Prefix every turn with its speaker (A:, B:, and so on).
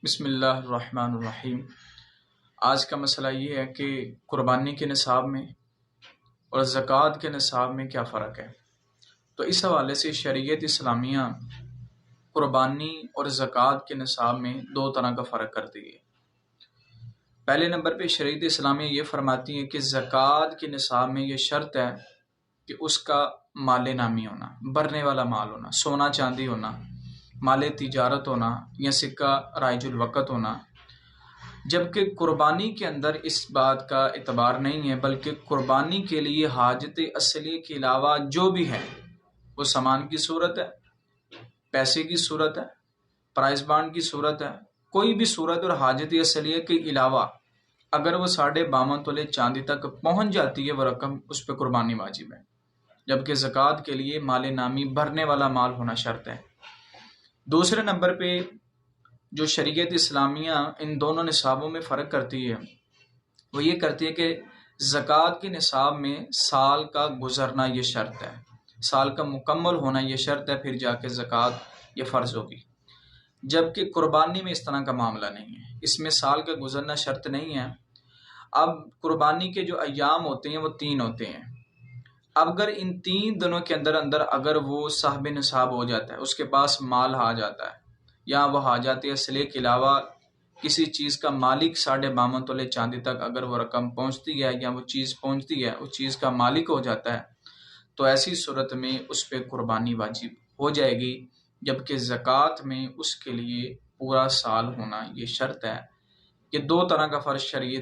A: بسم اللہ الرحمن الرحیم۔ آج کا مسئلہ یہ ہے کہ قربانی کے نصاب میں اور زکوٰۃ کے نصاب میں کیا فرق ہے۔ تو اس حوالے سے شریعت اسلامیہ قربانی اور زکوٰۃ کے نصاب میں دو طرح کا فرق کرتی ہے۔ پہلے نمبر پہ شریعت اسلامیہ یہ فرماتی ہے کہ زکوٰۃ کے نصاب میں یہ شرط ہے کہ اس کا مال نامی ہونا، بھرنے والا مال ہونا، سونا چاندی ہونا، مال تجارت ہونا یا سکہ رائج الوقت ہونا، جبکہ قربانی کے اندر اس بات کا اعتبار نہیں ہے، بلکہ قربانی کے لیے حاجت اصلی کے علاوہ جو بھی ہے وہ سامان کی صورت ہے، پیسے کی صورت ہے، پرائز بانڈ کی صورت ہے، کوئی بھی صورت اور حاجت اصلیہ کے علاوہ اگر وہ 52.5 تولے چاندی تک پہنچ جاتی ہے وہ رقم، اس پہ قربانی واجب ہے، جبکہ زکوٰۃ کے لیے مال نامی بھرنے والا مال ہونا شرط ہے۔ دوسرے نمبر پہ جو شریعت اسلامیہ ان دونوں نصابوں میں فرق کرتی ہے وہ یہ کرتی ہے کہ زکوٰۃ کے نصاب میں سال کا گزرنا یہ شرط ہے، سال کا مکمل ہونا یہ شرط ہے، پھر جا کے زکوٰۃ یہ فرض ہوگی، جبکہ قربانی میں اس طرح کا معاملہ نہیں ہے، اس میں سال کا گزرنا شرط نہیں ہے۔ اب قربانی کے جو ایام ہوتے ہیں وہ 3 ہوتے ہیں، اب اگر ان 3 دنوں کے اندر اگر وہ صاحب نصاب ہو جاتا ہے، اس کے پاس مال آ جاتا ہے، یا وہ حاجات اصلیہ کے علاوہ کسی چیز کا مالک 52.5 تولے چاندی تک اگر وہ رقم پہنچتی ہے یا وہ چیز پہنچتی ہے، اس چیز کا مالک ہو جاتا ہے، تو ایسی صورت میں اس پہ قربانی واجب ہو جائے گی، جبکہ زکوٰۃ میں اس کے لیے پورا سال ہونا یہ شرط ہے۔ یہ دو طرح کا فرق شریعت